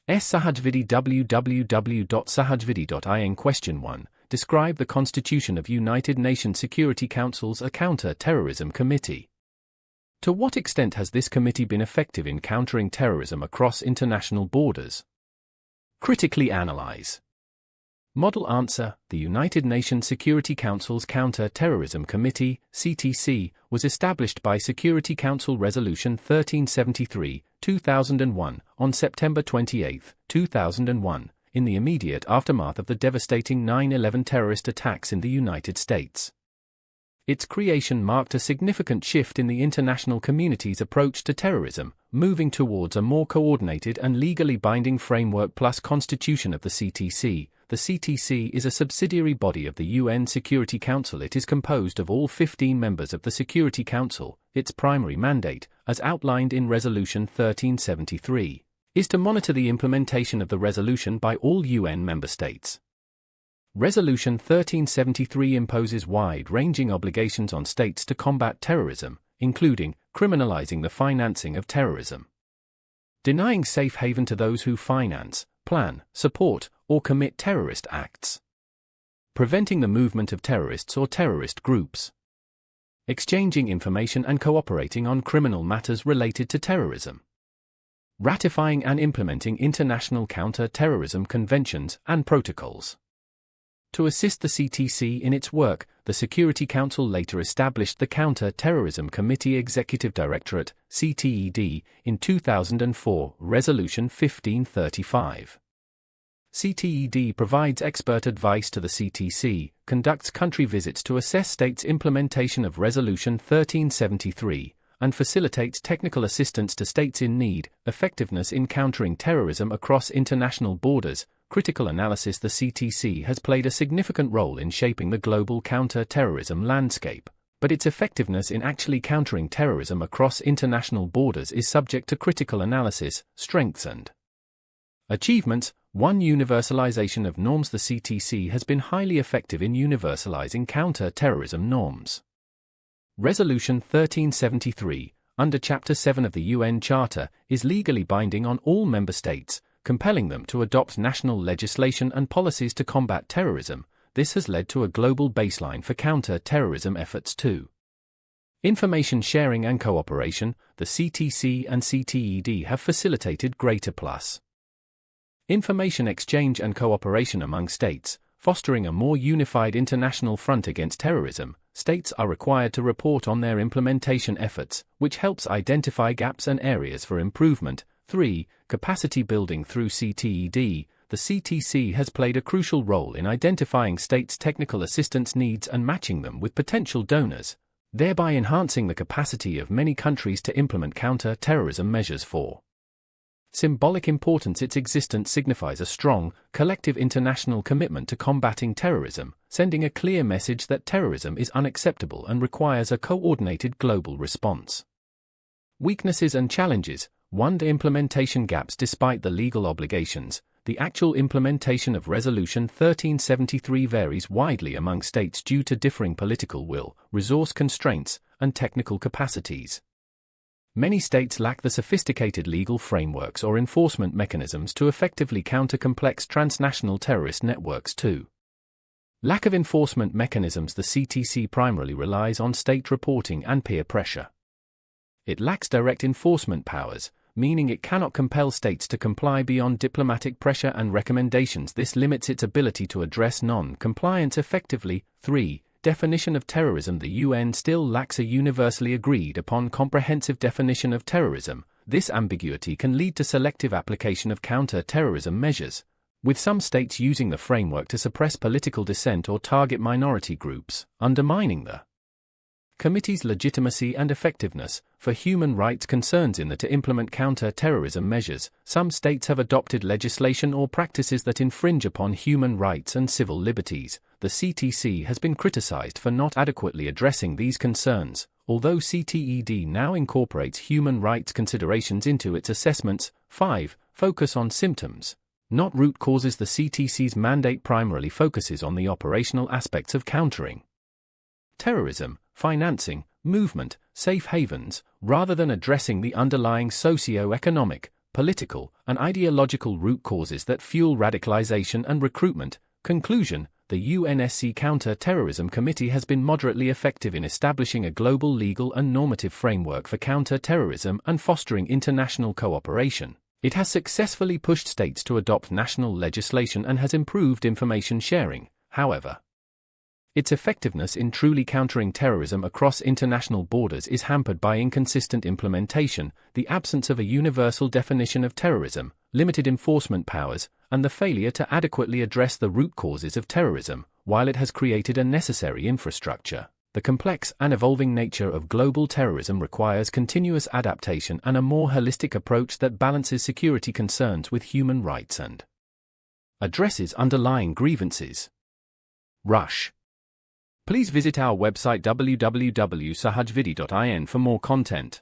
Sahaj Vidhi www.sahajvidhi.in Question 1. Describe the Constitution of United Nations Security Council's Counter-Terrorism Committee. To what extent has this committee been effective in countering terrorism across international borders? Critically analyze. Model answer: the United Nations Security Council's Counter-Terrorism Committee, CTC, was established by Security Council Resolution 1373, 2001, on September 28, 2001, in the immediate aftermath of the devastating 9/11 terrorist attacks in the United States. Its creation marked a significant shift in the international community's approach to terrorism, moving towards a more coordinated and legally binding framework plus constitution of the CTC. The CTC is a subsidiary body of the UN Security Council. It is composed of all 15 members of the Security Council. Its primary mandate, as outlined in Resolution 1373, is to monitor the implementation of the resolution by all UN member states. Resolution 1373 imposes wide-ranging obligations on states to combat terrorism, including criminalizing the financing of terrorism, denying safe haven to those who finance, plan, support, or commit terrorist acts, preventing the movement of terrorists or terrorist groups, exchanging information and cooperating on criminal matters related to terrorism, ratifying and implementing international counter-terrorism conventions and protocols. To assist the CTC in its work, the Security Council later established the Counter-Terrorism Committee Executive Directorate, CTED, in 2004, Resolution 1535. CTED provides expert advice to the CTC, conducts country visits to assess states' implementation of Resolution 1373, and facilitates technical assistance to states in need, effectiveness in countering terrorism across international borders, critical analysis. The CTC has played a significant role in shaping the global counter-terrorism landscape, but its effectiveness in actually countering terrorism across international borders is subject to critical analysis. Strengths and achievements. 1. Universalization of norms. The CTC has been highly effective in universalizing counter-terrorism norms. Resolution 1373, under Chapter 7 of the UN Charter, is legally binding on all member states, compelling them to adopt national legislation and policies to combat terrorism. This has led to a global baseline for counter-terrorism efforts too. Information sharing and cooperation. The CTC and CTED have facilitated greater information exchange and cooperation among states, fostering a more unified international front against terrorism. States are required to report on their implementation efforts, which helps identify gaps and areas for improvement. 3. Capacity building. Through CTED, the CTC has played a crucial role in identifying states' technical assistance needs and matching them with potential donors, thereby enhancing the capacity of many countries to implement counter-terrorism measures. 4. Symbolic importance. Its existence signifies a strong, collective international commitment to combating terrorism, sending a clear message that terrorism is unacceptable and requires a coordinated global response. Weaknesses and challenges. 1. The implementation gaps. Despite the legal obligations, the actual implementation of Resolution 1373 varies widely among states due to differing political will, resource constraints, and technical capacities. Many states lack the sophisticated legal frameworks or enforcement mechanisms to effectively counter complex transnational terrorist networks. 2. Lack of enforcement mechanisms. The CTC primarily relies on state reporting and peer pressure. It lacks direct enforcement powers, meaning it cannot compel states to comply beyond diplomatic pressure and recommendations. This limits its ability to address non-compliance effectively. 3. Definition of terrorism. The UN still lacks a universally agreed upon comprehensive definition of terrorism. This ambiguity can lead to selective application of counter-terrorism measures, with some states using the framework to suppress political dissent or target minority groups, undermining the committee's legitimacy and effectiveness. For human rights concerns. To implement counter-terrorism measures, some states have adopted legislation or practices that infringe upon human rights and civil liberties. The CTC has been criticized for not adequately addressing these concerns, although CTED now incorporates human rights considerations into its assessments. 5. Focus on symptoms, not root causes. The CTC's mandate primarily focuses on the operational aspects of countering terrorism, financing, movement, safe havens, rather than addressing the underlying socio-economic, political, and ideological root causes that fuel radicalization and recruitment. Conclusion: the UNSC Counter-Terrorism Committee has been moderately effective in establishing a global legal and normative framework for counter-terrorism and fostering international cooperation. It has successfully pushed states to adopt national legislation and has improved information sharing. However, its effectiveness in truly countering terrorism across international borders is hampered by inconsistent implementation, the absence of a universal definition of terrorism, limited enforcement powers, and the failure to adequately address the root causes of terrorism. While it has created a necessary infrastructure, the complex and evolving nature of global terrorism requires continuous adaptation and a more holistic approach that balances security concerns with human rights and addresses underlying grievances. Rush. Please visit our website www.sahajvidhi.in for more content.